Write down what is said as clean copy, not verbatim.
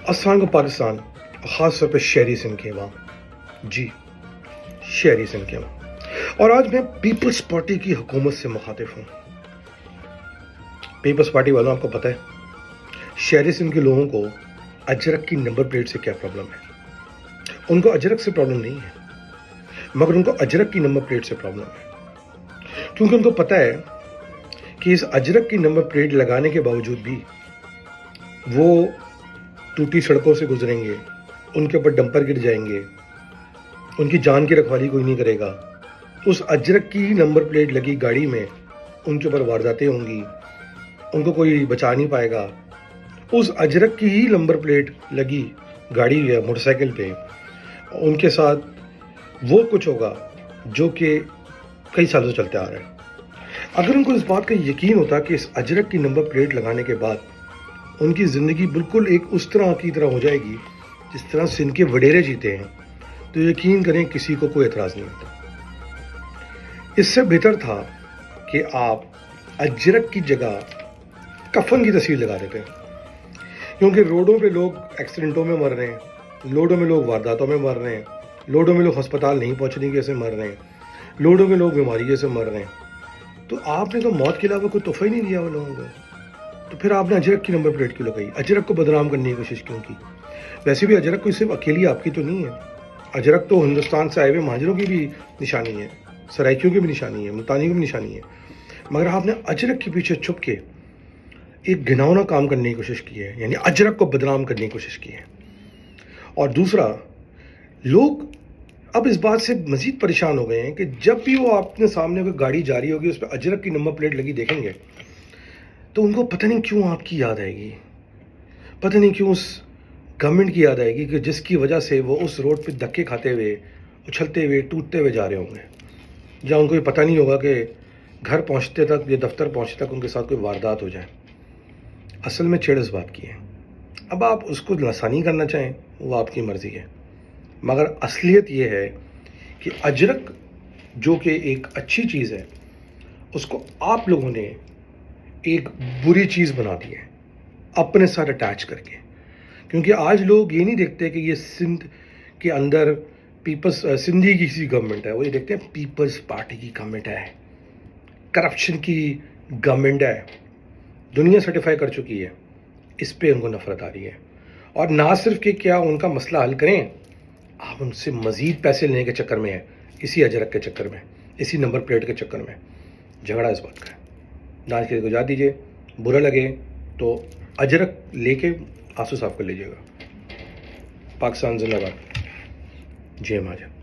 السلام پاکستان، خاص طور پہ شہری سندھ کے عوام، جی شہری سندھ کے عوام، اور آج میں پیپلز پارٹی کی حکومت سے مخاطب ہوں۔ پیپلز پارٹی والوں، آپ کو پتہ ہے شہری سندھ کے لوگوں کو اجرک کی نمبر پلیٹ سے کیا پرابلم ہے؟ ان کو اجرک سے پرابلم نہیں ہے، مگر ان کو اجرک کی نمبر پلیٹ سے پرابلم ہے، کیونکہ ان کو پتہ ہے کہ اس اجرک کی نمبر پلیٹ لگانے کے باوجود بھی وہ ٹوٹی سڑکوں سے گزریں گے، ان کے اوپر ڈمپر گر جائیں گے، ان کی جان کی رکھوالی کوئی نہیں کرے گا۔ اس اجرک کی نمبر پلیٹ لگی گاڑی میں ان کے اوپر وارداتیں ہوں گی، ان کو کوئی بچا نہیں پائے گا۔ اس اجرک کی ہی نمبر پلیٹ لگی گاڑی یا موٹر سائیکل پہ ان کے ساتھ وہ کچھ ہوگا جو کہ کئی سالوں سے چلتے آ رہا ہے۔ اگر ان کو اس بات کا یقین ہوتا کہ اس اجرک کی نمبر پلیٹ لگانے کے بعد ان کی زندگی بالکل ایک اس طرح کی طرح ہو جائے گی جس طرح سندھ کے وڈیرے جیتے ہیں، تو یقین کریں کسی کو کوئی اعتراض نہیں ہوتا۔ اس سے بہتر تھا کہ آپ اجرک کی جگہ کفن کی تصویر لگا دیتے ہیں، کیونکہ روڈوں پہ لوگ ایکسیڈنٹوں میں مر رہے ہیں، لوڈوں میں لوگ وارداتوں میں مر رہے ہیں، لوڈوں میں لوگ ہسپتال نہیں پہنچنے کی سے مر رہے ہیں، لوڈوں میں لوگ بیماری سے مر رہے ہیں، تو آپ نے تو موت کے علاوہ کوئی تحفہ ہی نہیں دیا وہ لوگوں کو، تو پھر آپ نے اجرک کی نمبر پلیٹ کیوں لگائی؟ اجرک کو بدنام کرنے کی کوشش کیوں کی؟ ویسے بھی اجرک کوئی صرف اکیلی آپ کی تو نہیں ہے، اجرک تو ہندوستان سے آئے ہوئے مہاجروں کی بھی نشانی ہے، سرائکیوں کی بھی نشانی ہے، ملتانیوں کی بھی نشانی ہے، مگر آپ نے اجرک کے پیچھے چھپ کے ایک گھناؤنا کام کرنے کی کوشش کی ہے، یعنی اجرک کو بدنام کرنے کی کوشش کی ہے۔ اور دوسرا، لوگ اب اس بات سے مزید پریشان ہو گئے ہیں کہ جب بھی وہ اپنے سامنے کوئی گاڑی جاری ہوگی اس پہ اجرک کی نمبر پلیٹ لگی دیکھیں گے تو ان کو پتہ نہیں کیوں آپ کی یاد آئے گی، پتہ نہیں کیوں اس گورنمنٹ کی یاد آئے گی کہ جس کی وجہ سے وہ اس روڈ پہ دھکے کھاتے ہوئے، اچھلتے ہوئے، ٹوٹتے ہوئے جا رہے ہوں گے، یا ان کو یہ پتہ نہیں ہوگا کہ گھر پہنچتے تک یا دفتر پہنچتے تک ان کے ساتھ کوئی واردات ہو جائے۔ اصل میں چھیڑ اس بات کی ہے۔ اب آپ اس کو آسانی کرنا چاہیں وہ آپ کی مرضی ہے، مگر اصلیت یہ ہے کہ اجرک جو کہ ایک اچھی چیز ہے اس کو آپ لوگوں نے ایک بری چیز بنا دی ہے اپنے ساتھ اٹیچ کر کے، کیونکہ آج لوگ یہ نہیں دیکھتے کہ یہ سندھ کے اندر سندھی کی کسی گورنمنٹ ہے، وہ یہ دیکھتے ہیں پیپلز پارٹی کی گورنمنٹ ہے، کرپشن کی گورنمنٹ ہے، دنیا سرٹیفائی کر چکی ہے۔ اس پہ ان کو نفرت آ رہی ہے، اور نہ صرف کہ کیا ان کا مسئلہ حل کریں، آپ ان سے مزید پیسے لینے کے چکر میں ہیں، اسی اجرک کے چکر میں، اسی نمبر پلیٹ کے چکر میں۔ جھگڑا اس بات کا ہے۔ ناچ کے گزار دیجیے، برا لگے تو اجرک لے کے آنسو صاف کر لیجیے گا۔ پاکستان زندہ باد، جے مہاجر۔